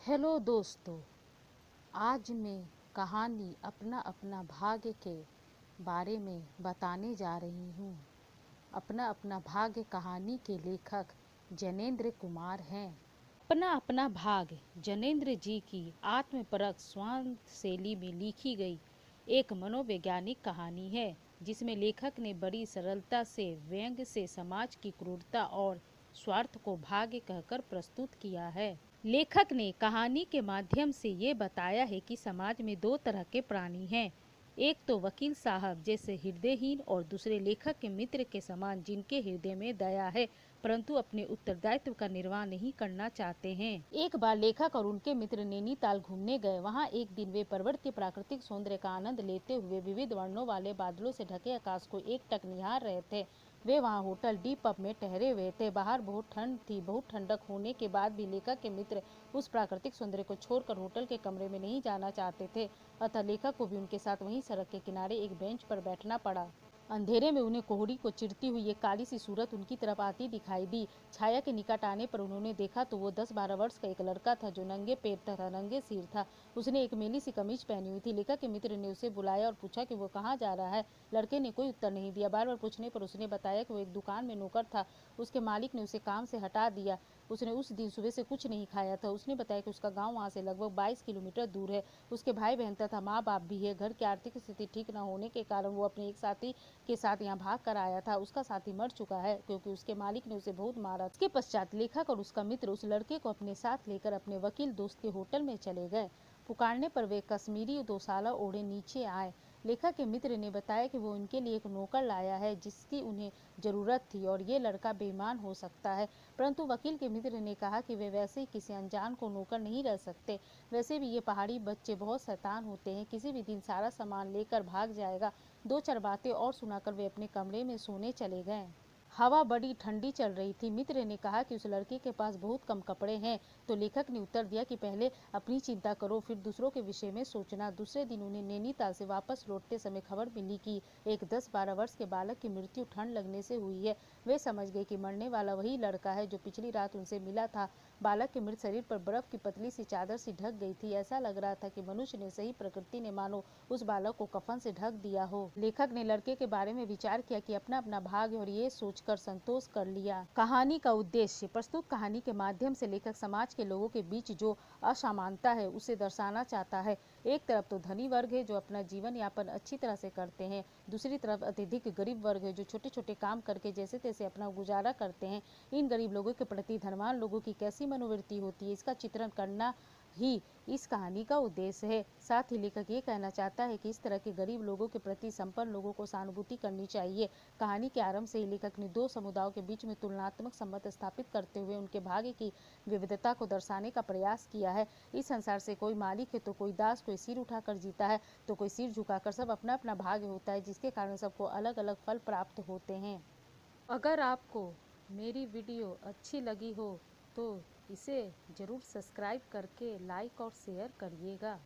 Hello दोस्तों, आज मैं कहानी अपना अपना भाग्य के बारे में बताने जा रही हूँ। अपना अपना भाग्य कहानी के लेखक जनेंद्र कुमार हैं। अपना अपना भाग्य जनेंद्र जी की आत्मपरक स्वांत शैली में लिखी गई एक मनोवैज्ञानिक कहानी है, जिसमें लेखक ने बड़ी सरलता से व्यंग्य से समाज की क्रूरता और स्वार्थ को भाग्य कहकर प्रस्तुत किया है। लेखक ने कहानी के माध्यम से ये बताया है कि समाज में दो तरह के प्राणी हैं। एक तो वकील साहब जैसे हृदयहीन और दूसरे लेखक के मित्र के समान, जिनके हृदय में दया है परंतु अपने उत्तरदायित्व का निर्वाह नहीं करना चाहते हैं। एक बार लेखक और उनके मित्र नैनीताल घूमने गए। वहाँ एक दिन वे पर्वत के प्राकृतिक सौंदर्य का आनंद लेते हुए विविध वर्णों वाले बादलों से ढके आकाश को एकटक निहार रहे थे। वे वहाँ होटल डी पब में ठहरे हुए थे। बाहर बहुत ठंड थी। बहुत ठंडक होने के बाद भी लेखक के मित्र उस प्राकृतिक सौंदर्य को छोड़कर होटल के कमरे में नहीं जाना चाहते थे। अतः लेखक को भी उनके साथ वहीं सड़क के किनारे एक बेंच पर बैठना पड़ा। अंधेरे में उन्हें कोहड़ी को चिरती हुई एक काली सी सूरत उनकी तरफ आती दिखाई दी। छाया के निकट आने पर उन्होंने देखा तो वो 10-12 वर्ष का एक लड़का था, जो नंगे पैर तथा नंगे सिर था। उसने एक मैली सी कमीज पहनी हुई थी। लेखक के मित्र ने उसे बुलाया और पूछा कि वो कहाँ जा रहा है। लड़के ने कोई उत्तर नहीं दिया। बार बार पूछने पर उसने बताया कि वो एक दुकान में नौकर था। उसके मालिक ने उसे काम से हटा दिया। उसने उस दिन सुबह से कुछ नहीं खाया था। उसने बताया कि उसका गांव वहां से लगभग 22 किलोमीटर दूर है। उसके भाई बहन तथा माँ बाप भी है। घर की आर्थिक स्थिति ठीक न होने के कारण वो अपने एक साथी के साथ यहाँ भाग कर आया था। उसका साथी मर चुका है क्योंकि उसके मालिक ने उसे बहुत मारा। इसके पश्चात लेखक और उसका मित्र उस लड़के को अपने साथ लेकर अपने वकील दोस्त के होटल में चले गए। पुकारने पर वे कश्मीरी दोशाला ओढ़े नीचे आए। लेखक के मित्र ने बताया कि वो उनके लिए एक नौकर लाया है जिसकी उन्हें जरूरत थी और ये लड़का बेईमान हो सकता है। परंतु वकील के मित्र ने कहा कि वे वैसे ही किसी अनजान को नौकर नहीं रह सकते। वैसे भी ये पहाड़ी बच्चे बहुत शैतान होते हैं, किसी भी दिन सारा सामान लेकर भाग जाएगा। 2-4 बातें और सुनाकर वे अपने कमरे में सोने चले गए। हवा बड़ी ठंडी चल रही थी। मित्र ने कहा कि उस लड़के के पास बहुत कम कपड़े हैं। तो लेखक ने उत्तर दिया कि पहले अपनी चिंता करो, फिर दूसरों के विषय में सोचना। दूसरे दिन उन्हें नैनीताल से वापस लौटते समय खबर मिली कि एक 10-12 वर्ष के बालक की मृत्यु ठंड लगने से हुई है। वे समझ गए कि मरने वाला वही लड़का है जो पिछली रात उनसे मिला था। बालक के मृत शरीर पर बर्फ की पतली सी चादर सी ढक गई थी। ऐसा लग रहा था कि मनुष्य ने सही प्रकृति ने मानो उस बालक को कफन से ढक दिया हो। लेखक ने लड़के के बारे में विचार किया कि अपना अपना भाग्य और ये सोचकर संतोष कर लिया। कहानी का उद्देश्य। प्रस्तुत कहानी के माध्यम से लेखक समाज के लोगों के बीच जो असमानता है उसे दर्शाना चाहता है। एक तरफ तो धनी वर्ग है जो अपना जीवन यापन अच्छी तरह से करते हैं। दूसरी तरफ अत्यधिक गरीब वर्ग है जो छोटे छोटे काम करके जैसे तैसे अपना गुजारा करते हैं। इन गरीब लोगों के प्रति धनवान लोगों की कैसी मनोवृत्ति होती है, इसका चित्रण करना ही इस कहानी का उद्देश्य है। साथ ही लेखक ये कहना चाहता है कि इस तरह के गरीब लोगों के प्रति संपन्न लोगों को सहानुभूति करनी चाहिए। कहानी के आरंभ से ही लेखक ने दो समुदायों के बीच में तुलनात्मक संबंध स्थापित करते हुए उनके भाग्य की विविधता को दर्शाने का प्रयास किया है। इस संसार से कोई मालिक है तो कोई दास, कोई सिर उठाकर जीता है तो कोई सिर झुकाकर। सब अपना अपना भाग्य होता है, जिसके कारण सबको अलग अलग फल प्राप्त होते हैं। अगर आपको मेरी वीडियो अच्छी लगी हो तो इसे ज़रूर सब्सक्राइब करके लाइक और शेयर करिएगा।